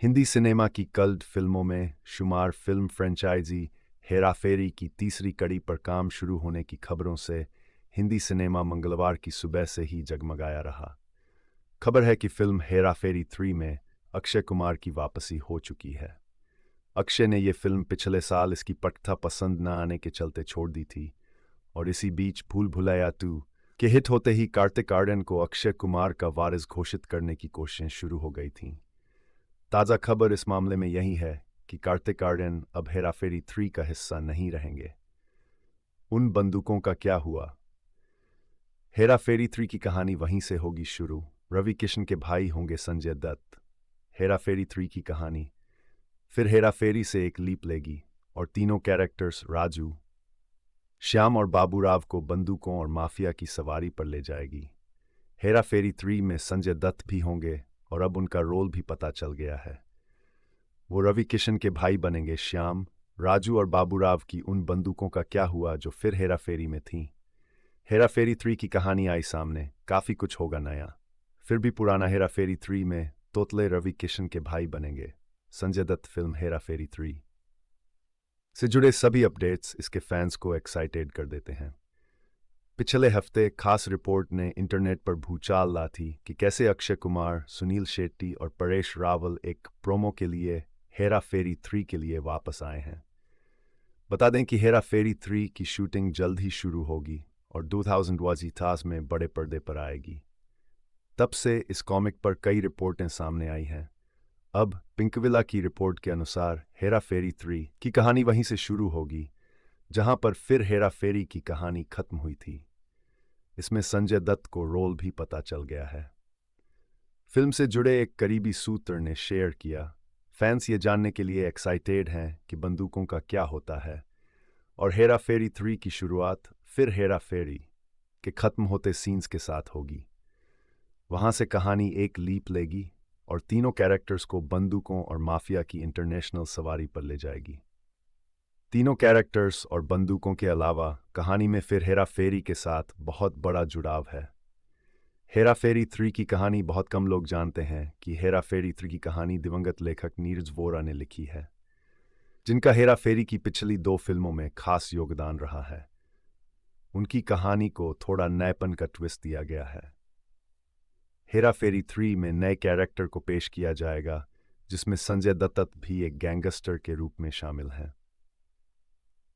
Hindi cinema की cult फिल्मों में शुमार फिल्म फ्रेंचाइजी हेरा फेरी की तीसरी कड़ी पर काम शुरू होने की खबरों से हिंदी सिनेमा मंगलवार की सुबह से ही जगमगाया रहा। खबर है कि फिल्म हेरा फेरी 3 में अक्षय कुमार की वापसी हो चुकी है। अक्षय ने यह फिल्म पिछले साल इसकी पटकथा पसंद न आने के चलते छोड़ दी थी और इसी बीच भूल भुलैया 2 के हिट होते ही कार्तिक आर्यन को अक्षय कुमार का वारिस घोषित करने की कोशिशें शुरू हो गई थीं। ताज़ा खबर इस मामले में यही है कि कार्तिक आर्यन अब हेरा फेरी 3 का हिस्सा नहीं रहेंगे। उन बंदूकों का क्या हुआ? हेरा फेरी 3 की कहानी वहीं से होगी शुरू। रवि किशन के भाई होंगे संजय दत्त। हेरा फेरी 3 की कहानी फिर हेरा फेरी से एक लीप लेगी और तीनों कैरेक्टर्स राजू, श्याम और बाबूराव को बंदूकों और माफिया की सवारी पर ले जाएगी। हेरा फेरी 3 में संजय दत्त भी होंगे और अब उनका रोल भी पता चल गया है। वो रवि किशन के भाई बनेंगे श्याम। राजू और बाबूराव की उन बंदूकों का क्या हुआ जो फिर हेरा फेरी में थीं? हेरा फेरी 3 की कहानी आई सामने, काफ़ी कुछ होगा नया। फिर भी पुराना हेरा फेरी 3 में तोतले रवि किशन के भाई बनेंगे संजय दत्त। फिल्म हेरा फेरी 3 से जुड़े सभी अपडेट्स इसके फैंस को एक्साइटेड कर देते हैं। पिछले हफ्ते खास रिपोर्ट ने इंटरनेट पर भूचाल ला थी कि कैसे अक्षय कुमार, सुनील शेट्टी और परेश रावल एक प्रोमो के लिए हेरा फेरी 3 के लिए वापस आए हैं। बता दें कि हेरा फेरी 3 की शूटिंग जल्द ही शुरू होगी और 2020 में बड़े पर्दे पर आएगी। तब से इस कॉमिक पर कई रिपोर्टें सामने आई हैं। अब पिंकविला की रिपोर्ट के अनुसार हेरा फेरी 3 की कहानी वहीं से शुरू होगी जहां पर फिर हेरा फेरी की कहानी खत्म हुई थी। इसमें संजय दत्त को रोल भी पता चल गया है। फिल्म से जुड़े एक करीबी सूत्र ने शेयर किया, फैंस ये जानने के लिए एक्साइटेड हैं कि बंदूकों का क्या होता है और हेरा फेरी 3 की शुरुआत फिर हेरा फेरी के खत्म होते सीन्स के साथ होगी। वहां से कहानी एक लीप लेगी और तीनों कैरेक्टर्स को बंदूकों और माफिया की इंटरनेशनल सवारी पर ले जाएगी। तीनों कैरेक्टर्स और बंदूकों के अलावा कहानी में फिर हेरा फेरी के साथ बहुत बड़ा जुड़ाव है। हेरा फेरी 3 की कहानी बहुत कम लोग जानते हैं कि हेरा फेरी 3 की कहानी दिवंगत लेखक नीरज वोरा ने लिखी है, जिनका हेरा फेरी की पिछली 2 फिल्मों में खास योगदान रहा है। उनकी कहानी को थोड़ा नएपन का ट्विस्ट दिया गया है। हेरा फेरी 3 में नए कैरेक्टर को पेश किया जाएगा जिसमें संजय दत्त भी एक गैंगस्टर के रूप में शामिल हैं।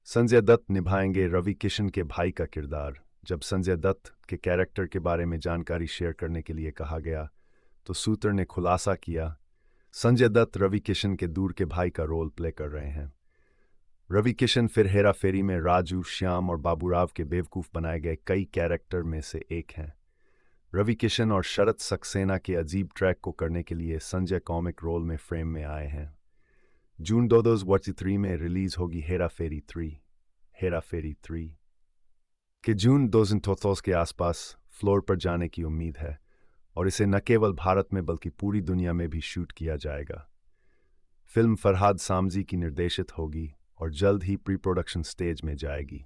संजय दत्त निभाएंगे रवि किशन के भाई का किरदार। जब संजय दत्त के कैरेक्टर के बारे में जानकारी शेयर करने के लिए कहा गया तो सूत्र ने खुलासा किया, संजय दत्त रवि किशन के दूर के भाई का रोल प्ले कर रहे हैं। रवि किशन फिर हेरा फेरी में राजू, श्याम और बाबूराव के बेवकूफ़ बनाए गए कई कैरेक्टर में से एक हैं। रवि किशन और शरद सक्सेना के अजीब ट्रैक को करने के लिए संजय कॉमिक रोल में फ्रेम में आए हैं। जून 2023 में रिलीज होगी हेरा फेरी 3। हेरा फेरी 3 के जून 2023 के आसपास फ्लोर पर जाने की उम्मीद है और इसे न केवल भारत में बल्कि पूरी दुनिया में भी शूट किया जाएगा। फिल्म फरहाद सामजी की निर्देशित होगी और जल्द ही प्री प्रोडक्शन स्टेज में जाएगी।